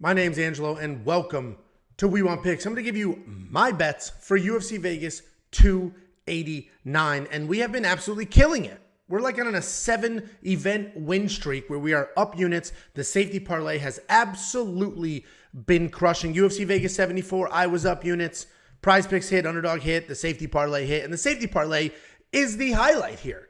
My name's Angelo, and welcome to We Want Picks. I'm going to give you my bets for UFC Vegas 289, and we have been absolutely killing it. We're like on a 7-event win streak where we are up units. The safety parlay has absolutely been crushing. UFC Vegas 74, I was up units. Prize Picks hit, Underdog hit, the safety parlay hit, and the safety parlay is the highlight here.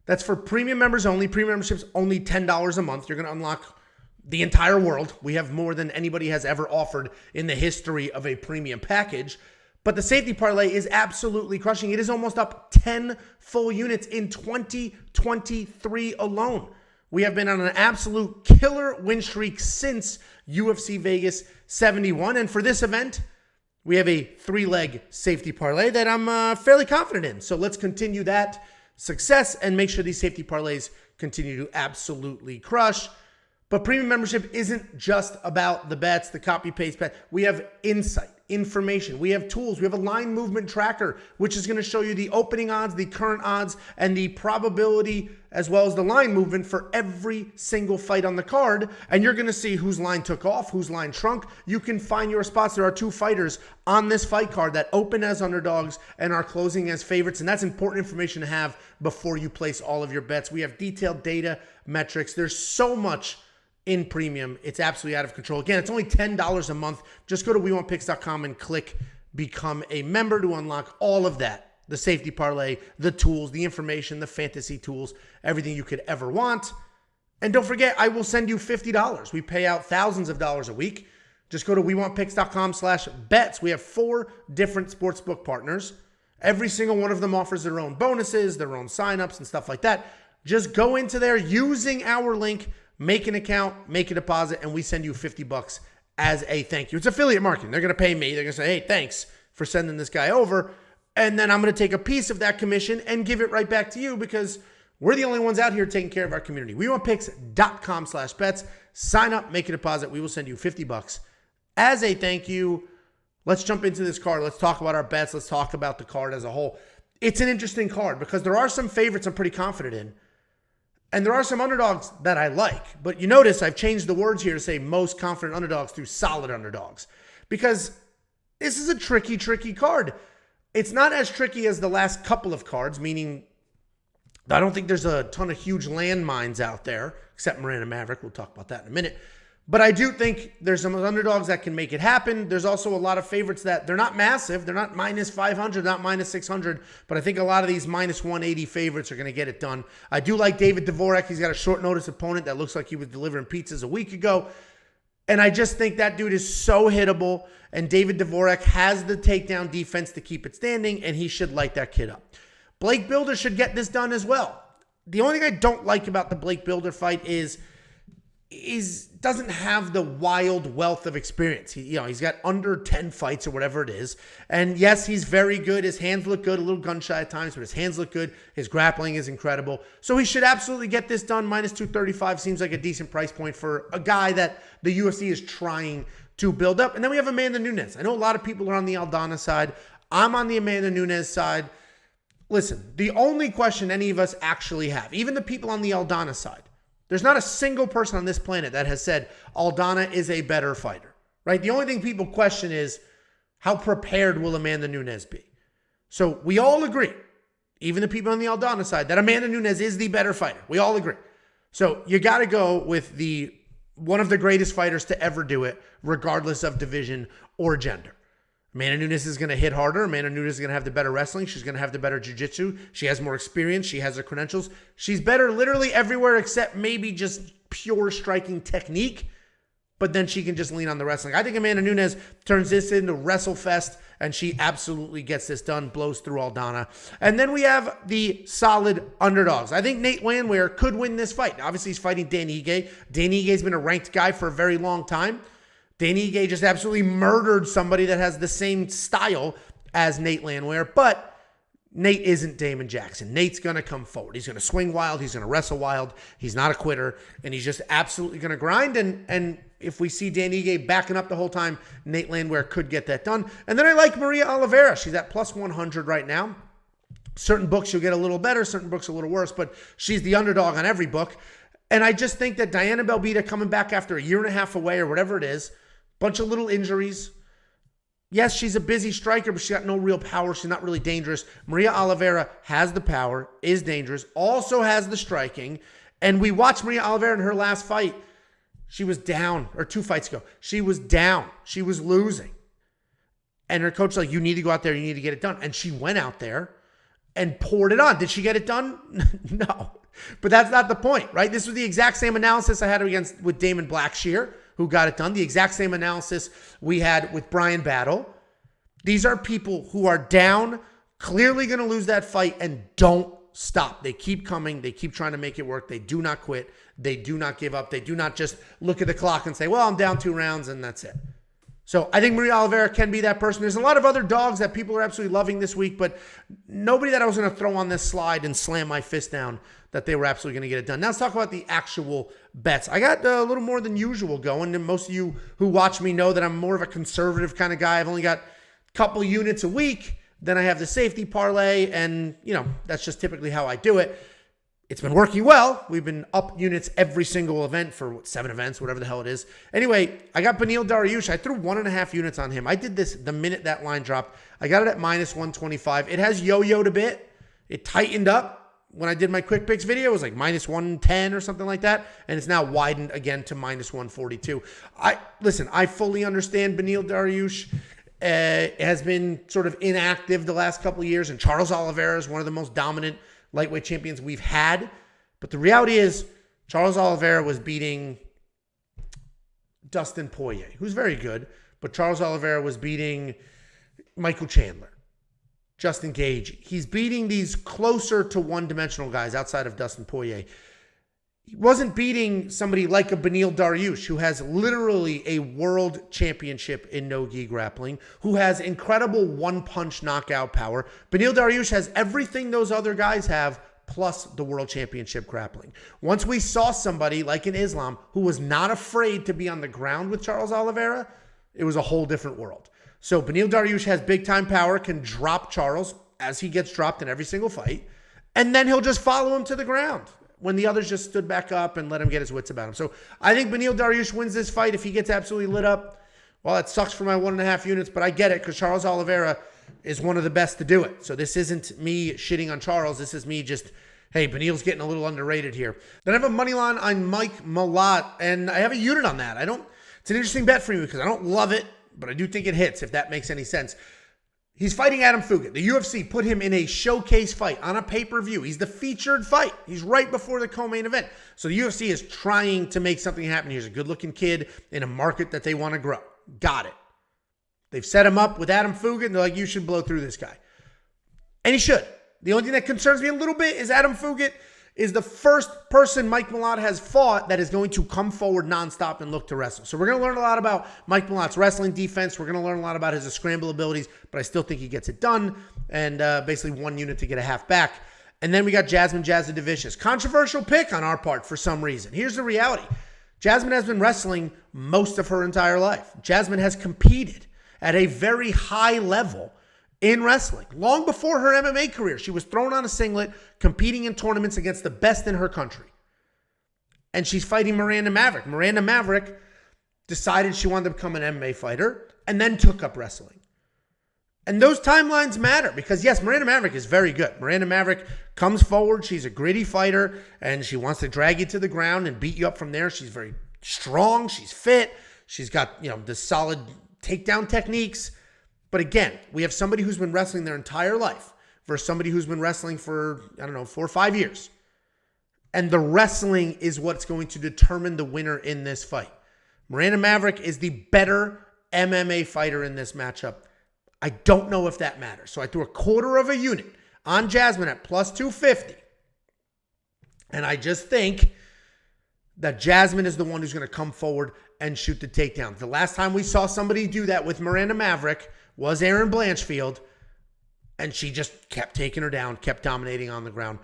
That's for premium members only. Premium memberships only $10 a month. You're going to unlock the entire world. We have more than anybody has ever offered in the history of a premium package. But the safety parlay is absolutely crushing. It is almost up 10 full units in 2023 alone. We have been on an absolute killer win streak since UFC Vegas 71. And for this event, we have a 3-leg safety parlay that I'm fairly confident in. So let's continue that success and make sure these safety parlays continue to absolutely crush. But premium membership isn't just about the bets, the copy-paste bet. We have insight, information. We have tools. We have a line movement tracker, which is going to show you the opening odds, the current odds, and the probability, as well as the line movement for every single fight on the card. And you're going to see whose line took off, whose line shrunk. You can find your spots. There are 2 fighters on this fight card that open as underdogs and are closing as favorites. And that's important information to have before you place all of your bets. We have detailed data, metrics. There's so much in premium. It's absolutely out of control. Again, it's only $10 a month. Just go to WeWantPicks.com and click become a member to unlock all of that. The safety parlay, the tools, the information, the fantasy tools, everything you could ever want. And don't forget, I will send you $50. We pay out thousands of dollars a week. Just go to WeWantPicks.com/bets. We have 4 different sportsbook partners. Every single one of them offers their own bonuses, their own signups and stuff like that. Just go into there using our link, make an account, make a deposit, and we send you $50 as a thank you. It's affiliate marketing. They're going to pay me. They're going to say, hey, thanks for sending this guy over. And then I'm going to take a piece of that commission and give it right back to you because we're the only ones out here taking care of our community. WeWantPicks.com/bets. Sign up, make a deposit. We will send you $50 as a thank you. Let's jump into this card. Let's talk about our bets. Let's talk about the card as a whole. It's an interesting card because there are some favorites I'm pretty confident in. And there are some underdogs that I like. But you notice I've changed the words here to say most confident underdogs through solid underdogs. Because this is a tricky card. It's not as tricky as the last couple of cards, meaning I don't think there's a ton of huge landmines out there, except Miranda Maverick. We'll talk about that in a minute. But I do think there's some underdogs that can make it happen. There's also a lot of favorites that they're not massive. They're not minus 500, not minus 600. But I think a lot of these minus 180 favorites are going to get it done. I do like David Dvorak. He's got a short notice opponent that looks like he was delivering pizzas a week ago. And I just think that dude is so hittable. And David Dvorak has the takedown defense to keep it standing. And he should light that kid up. Blake Builder should get this done as well. The only thing I don't like about the Blake Builder fight is doesn't have the wild wealth of experience. He's got under 10 fights or whatever it is. And yes, he's very good. His hands look good, a little gun shy at times, but his hands look good. His grappling is incredible. So he should absolutely get this done. Minus 235 seems like a decent price point for a guy that the UFC is trying to build up. And then we have Amanda Nunes. I know a lot of people are on the Aldana side. I'm on the Amanda Nunes side. Listen, the only question any of us actually have, even the people on the Aldana side, there's not a single person on this planet that has said Aldana is a better fighter, right? The only thing people question is how prepared will Amanda Nunes be? So we all agree, even the people on the Aldana side, that Amanda Nunes is the better fighter. We all agree. So you got to go with one of the greatest fighters to ever do it, regardless of division or gender. Amanda Nunes is going to hit harder. Amanda Nunes is going to have the better wrestling. She's going to have the better jiu-jitsu. She has more experience. She has her credentials. She's better literally everywhere except maybe just pure striking technique. But then she can just lean on the wrestling. I think Amanda Nunes turns this into WrestleFest, and she absolutely gets this done, blows through Aldana. And then we have the solid underdogs. I think Nate Landwehr could win this fight. Obviously, he's fighting Dan Ige. Dan Ige's been a ranked guy for a very long time. Dan Ige just absolutely murdered somebody that has the same style as Nate Landwehr, but Nate isn't Damon Jackson. Nate's going to come forward. He's going to swing wild. He's going to wrestle wild. He's not a quitter, and he's just absolutely going to grind. And if we see Dan Ige backing up the whole time, Nate Landwehr could get that done. And then I like Maria Oliveira. She's at plus 100 right now. Certain books you'll get a little better, certain books a little worse, but she's the underdog on every book. And I just think that Diana Belbita coming back after a year and a half away or whatever it is, Bunch of little injuries. Yes, she's a busy striker, but she's got no real power. She's not really dangerous. Maria Oliveira has the power, is dangerous, also has the striking. And we watched Maria Oliveira in her last fight. She was down, or 2 fights ago. She was down. She was losing. And her coach was like, you need to go out there. You need to get it done. And she went out there and poured it on. Did she get it done? No. But that's not the point, right? This was the exact same analysis I had with Damon Blackshear, who got it done. The exact same analysis we had with Brian Battle. These are people who are down, clearly going to lose that fight, and don't stop. They keep coming. They keep trying to make it work. They do not quit. They do not give up. They do not just look at the clock and say, well, I'm down 2 rounds and that's it. So I think Maria Oliveira can be that person. There's a lot of other dogs that people are absolutely loving this week, but nobody that I was going to throw on this slide and slam my fist down that they were absolutely going to get it done. Now let's talk about the actual bets. I got a little more than usual going, and most of you who watch me know that I'm more of a conservative kind of guy. I've only got a couple units a week. Then I have the safety parlay, and, that's just typically how I do it. It's been working well. We've been up units every single event for 7 events, whatever the hell it is. Anyway, I got Beneil Dariush. I threw 1.5 units on him. I did this the minute that line dropped. I got it at -125. It has yo-yoed a bit. It tightened up. When I did my quick picks video, it was like -110 or something like that. And it's now widened again to -142. I fully understand Beneil Dariush has been sort of inactive the last couple of years. And Charles Oliveira is one of the most dominant lightweight champions we've had. But the reality is, Charles Oliveira was beating Dustin Poirier, who's very good. But Charles Oliveira was beating Michael Chandler, Justin Gaethje. He's beating these closer to one-dimensional guys outside of Dustin Poirier. He wasn't beating somebody like a Beneil Dariush, who has literally a world championship in no-gi grappling, who has incredible one-punch knockout power. Beneil Dariush has everything those other guys have, plus the world championship grappling. Once we saw somebody like in Islam who was not afraid to be on the ground with Charles Oliveira, it was a whole different world. So Beneil Dariush has big-time power, can drop Charles as he gets dropped in every single fight, and then he'll just follow him to the ground when the others just stood back up and let him get his wits about him. So I think Beneil Dariush wins this fight if he gets absolutely lit up. Well, it sucks for my 1.5 units, but I get it because Charles Oliveira is one of the best to do it. So this isn't me shitting on Charles. This is me just, hey, Beneil's getting a little underrated here. Then I have a money line on Mike Malott, and I have a unit on that. It's an interesting bet for me because I don't love it, but I do think it hits, if that makes any sense. He's fighting Adam Fugat. The UFC put him in a showcase fight on a pay-per-view. He's the featured fight. He's right before the co-main event. So the UFC is trying to make something happen. He's a good-looking kid in a market that they want to grow. Got it. They've set him up with Adam Fugat, and they're like, you should blow through this guy. And he should. The only thing that concerns me a little bit is Adam Fugat is the first person Mike Malott has fought that is going to come forward nonstop and look to wrestle. So we're going to learn a lot about Mike Malott's wrestling defense. We're going to learn a lot about his scramble abilities, but I still think he gets it done. And basically 1 unit to get a half back. And then we got Jasmine Jasudavicius. Controversial pick on our part for some reason. Here's the reality. Jasmine has been wrestling most of her entire life. Jasmine has competed at a very high level in wrestling. Long before her MMA career, she was thrown on a singlet, competing in tournaments against the best in her country. And she's fighting Miranda Maverick. Miranda Maverick decided she wanted to become an MMA fighter and then took up wrestling. And those timelines matter because, yes, Miranda Maverick is very good. Miranda Maverick comes forward. She's a gritty fighter, and she wants to drag you to the ground and beat you up from there. She's very strong. She's fit. She's got, the solid takedown techniques. But again, we have somebody who's been wrestling their entire life versus somebody who's been wrestling for, 4 or 5 years. And the wrestling is what's going to determine the winner in this fight. Miranda Maverick is the better MMA fighter in this matchup. I don't know if that matters. So I threw a 1/4 unit on Jasmine at +250. And I just think that Jasmine is the one who's going to come forward and shoot the takedown. The last time we saw somebody do that with Miranda Maverick was Erin Blanchfield, and she just kept taking her down, kept dominating on the ground.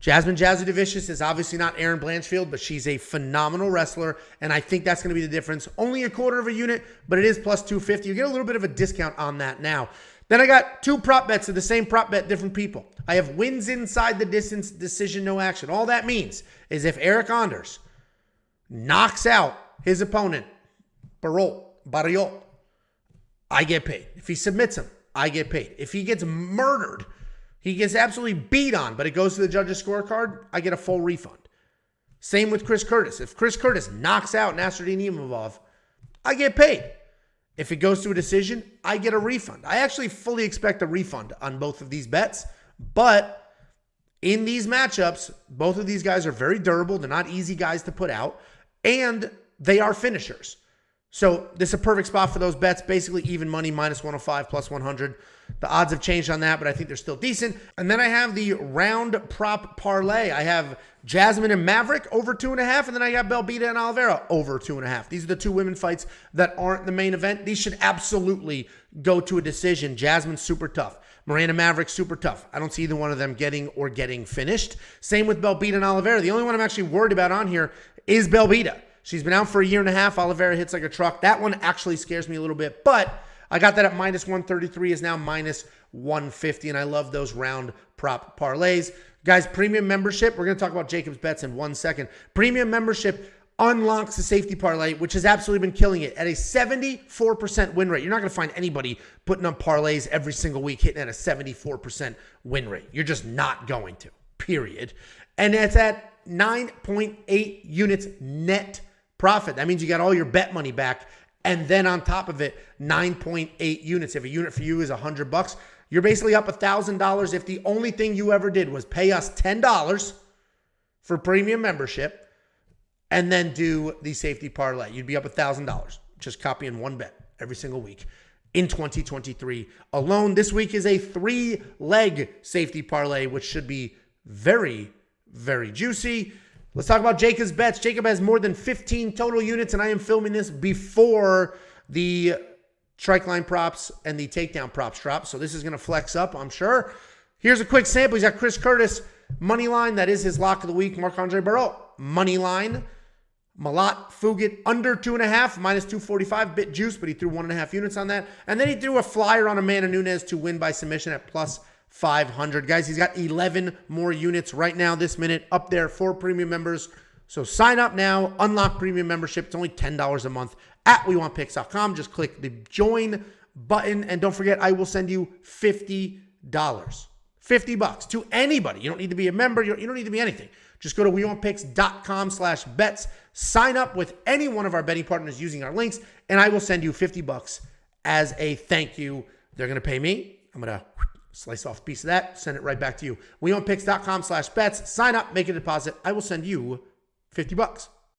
Jasmine Jasudavicius is obviously not Erin Blanchfield, but she's a phenomenal wrestler, and I think that's going to be the difference. Only a 1/4 unit, but it is +250. You get a little bit of a discount on that now. Then I got 2 prop bets of the same prop bet, different people. I have wins inside the distance, decision, no action. All that means is if Eric Anders knocks out his opponent, Barol, Barriot, I get paid. If he submits him, I get paid. If he gets murdered, he gets absolutely beat on, but it goes to the judge's scorecard, I get a full refund. Same with Chris Curtis. If Chris Curtis knocks out Nasruddin Imavov, I get paid. If it goes to a decision, I get a refund. I actually fully expect a refund on both of these bets, but in these matchups, both of these guys are very durable. They're not easy guys to put out, and they are finishers. So this is a perfect spot for those bets. Basically even money, minus 105, plus 100. The odds have changed on that, but I think they're still decent. And then I have the round prop parlay. I have Jasmine and Maverick over 2.5, and then I got Belbita and Oliveira over 2.5. These are the two women fights that aren't the main event. These should absolutely go to a decision. Jasmine's super tough. Miranda Maverick, super tough. I don't see either one of them getting finished. Same with Belbita and Oliveira. The only one I'm actually worried about on here is Belbita. She's been out for a year and a half. Oliveira hits like a truck. That one actually scares me a little bit, but I got that at minus 133, is now minus 150, and I love those round prop parlays. Guys, premium membership, we're going to talk about Jacob's bets in 1 second. Premium membership unlocks the safety parlay, which has absolutely been killing it at a 74% win rate. You're not going to find anybody putting up parlays every single week hitting at a 74% win rate. You're just not going to, period. And it's at 9.8 units net profit. That means you got all your bet money back. And then on top of it, 9.8 units. If a unit for you is $100, you're basically up $1,000 if the only thing you ever did was pay us $10 for premium membership and then do the safety parlay. You'd be up $1,000 just copying one bet every single week in 2023 alone. This week is a 3-leg safety parlay, which should be very, very juicy. Let's talk about Jacob's bets. Jacob has more than 15 total units, and I am filming this before the strike line props and the takedown props drop. So this is going to flex up, I'm sure. Here's a quick sample. He's got Chris Curtis, money line. That is his lock of the week. Marc-Andre Barreau, money line. Malat Fugit, under 2.5, minus 245, bit juice, but he threw 1.5 units on that. And then he threw a flyer on Amanda Nunes to win by submission at plus 500. Guys, he's got 11 more units right now this minute up there for premium members. So sign up now, unlock premium membership. It's only $10 a month at WeWantPicks.com. Just click the join button. And don't forget, I will send you $50. $50 to anybody. You don't need to be a member. You don't need to be anything. Just go to WeWantPicks.com/bets. Sign up with any one of our betting partners using our links, and I will send you $50 as a thank you. They're going to pay me. I'm going to slice off a piece of that, send it right back to you. WeWantPicks.com/bets. Sign up, make a deposit. I will send you $50.